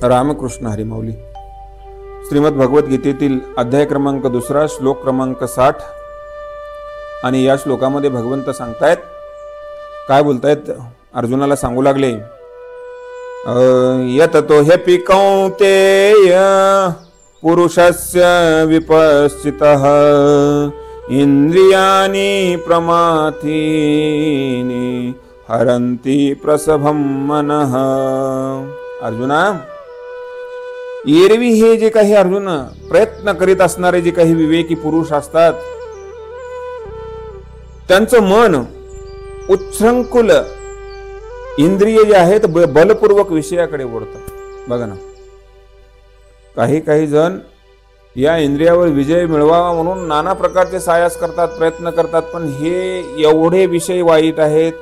रामकृष्ण हरी माऊली. श्रीमद भगवद्गीतेतील अध्याय क्रमांक 2 श्लोक क्रमांक 60. आणि या श्लोकामध्ये भगवंत सांगतायत, काय बोलतायत, अर्जुनाला सांगू लागले, यततो ह्यपि कौन्तेय पुरुषस्य विपश्चितः इंद्रियाणि प्रमाथीनि हरन्ति प्रसभं मनः. अर्जुना, एरवी हे जे काही अर्जुन प्रयत्न करीत असणारे जे काही विवेकी पुरुष असतात, त्यांचं मन उच्छृंखल इंद्रिय जे आहेत बलपूर्वक विषयाकडे ओढतात. बघा ना, काही जण या इंद्रियावर विजय मिळवावा म्हणून नाना प्रकारचे सायास करतात, प्रयत्न करतात, पण हे एवढे विषय वाईट आहेत,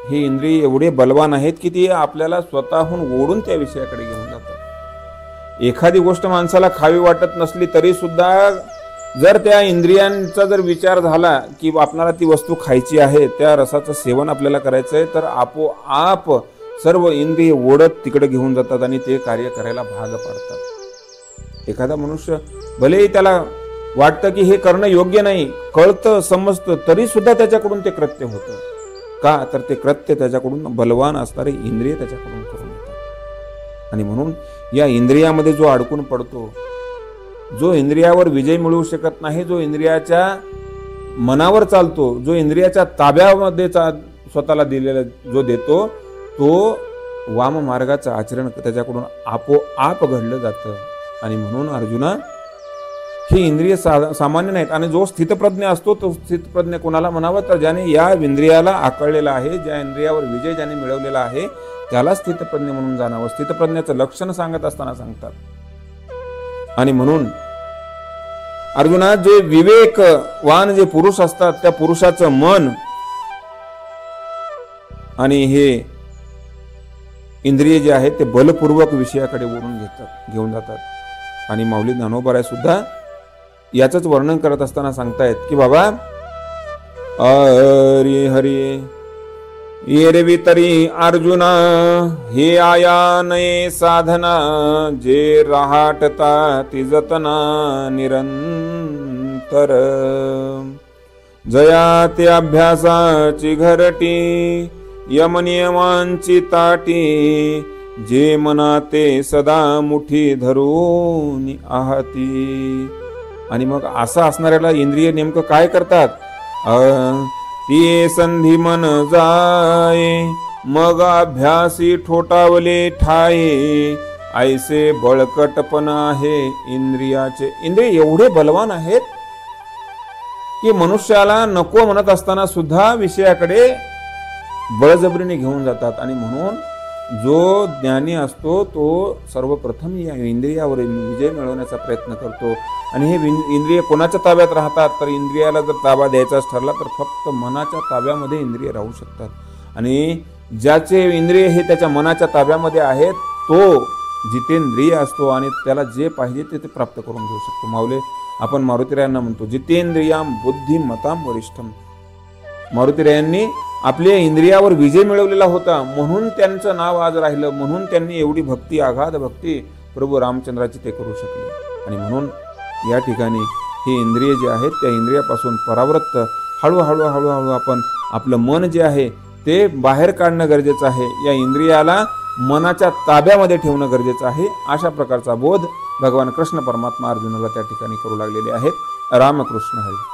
हे इंद्रिय एवढे बलवान आहेत की ते आपल्याला स्वतःहून ओढून त्या विषयाकडे घेऊन जातात. एखादी गोष्ट माणसाला खावी वाटत नसली तरी सुद्धा जर त्या इंद्रियांचा जर विचार झाला की आपल्याला ती वस्तू खायची आहे, त्या रसाचं सेवन आपल्याला करायचं आहे, तर आपोआप सर्व इंद्रिय ओढत तिकडे घेऊन जातात आणि ते कार्य करायला भाग पाडतात. एखादा मनुष्य भलेही त्याला वाटतं की हे करणं योग्य नाही, कळतं समजतं, तरी सुद्धा त्याच्याकडून ते कृत्य होतं. का तर ते कृत्य त्याच्याकडून बलवान असणारे इंद्रिय त्याच्याकडून करून येतात. आणि म्हणून या इंद्रियामध्ये जो अडकून पडतो, जो इंद्रियावर विजय मिळवू शकत नाही, जो इंद्रियाच्या मनावर चालतो, जो इंद्रियाच्या ताब्यामध्ये स्वतःला दिलेला जो देतो, तो वाम मार्गाचं आचरण त्याच्याकडून आपोआप घडलं जातं. आणि म्हणून अर्जुना, ही इंद्रिय सामान्य नाहीत. आणि जो स्थितप्रज्ञ असतो तो स्थितप्रज्ञ कोणाला म्हणावं, तर ज्याने या इंद्रियाला आकळलेला आहे, ज्या इंद्रियावर विजय ज्याने मिळवलेला आहे, त्याला स्थितप्रज्ञ म्हणून जाणावं. स्थितप्रज्ञाचं लक्षण सांगत असताना सांगतात. आणि म्हणून अर्जुना, जे विवेकवान जे पुरुष असतात, त्या पुरुषाचं मन आणि हे इंद्रिय जे आहेत ते बलपूर्वक विषयाकडे घेऊन जातात. आणि माऊली ज्ञानोबा सुद्धा याचंच वर्णन करत असताना सांगतायत की बाबा, हरी हरी एरवी तरी अर्जुना, हे आया नये साधना, जे राहटता ती जतना निरंतर, जया ते अभ्यासाची घरटी, यमनियमांची ताटी, जे मना ते सदा मुठी धरून आहती. आणि मग असं असणाऱ्याला इंद्रिय नेमकं काय करतात, ती संधी मन जाये, मग अभ्यासी ठोठावले ठाये, ऐसे बळकटपण आहे इंद्रियाचे. इंद्रिय एवढे बलवान आहेत की मनुष्याला नको म्हणत असताना सुद्धा विषयाकडे बळजबरीने घेऊन जातात. आणि म्हणून जो ज्ञानी असतो तो सर्वप्रथम या इंद्रियावर विजय मिळवण्याचा प्रयत्न करतो. आणि हे इंद्रिय कोणाच्या ताब्यात राहतात, तर इंद्रियाला जर ताबा द्यायचाच ठरला तर फक्त मनाच्या ताब्यामध्ये इंद्रिय राहू शकतात. आणि ज्याचे इंद्रिय हे त्याच्या मनाच्या ताब्यामध्ये आहेत, तो जितेंद्रिय असतो आणि त्याला जे पाहिजे ते प्राप्त करून घेऊ शकतो. माऊले आपण मारुतीरायांना म्हणतो, जितेंद्रियाम बुद्धिमताम वरिष्ठम. मारुतीरायांनी आपल्या इंद्रियावर विजय मिळवलेला होता, म्हणून त्यांचं नाव आज राहिलं, म्हणून त्यांनी एवढी भक्ती, आघात भक्ती प्रभू रामचंद्राची ते करू शकले. आणि म्हणून या ठिकाणी ही इंद्रिय जे आहेत त्या इंद्रियापासून परावृत्त हळूहळू आपण आपलं मन जे आहे ते बाहेर काढणं गरजेचं आहे. या इंद्रियाला मनाच्या ताब्यामध्ये ठेवणं गरजेचं आहे. अशा प्रकारचा बोध भगवान कृष्ण परमात्मा अर्जुनाला त्या ठिकाणी करू लागलेले आहेत. रामकृष्ण हरी.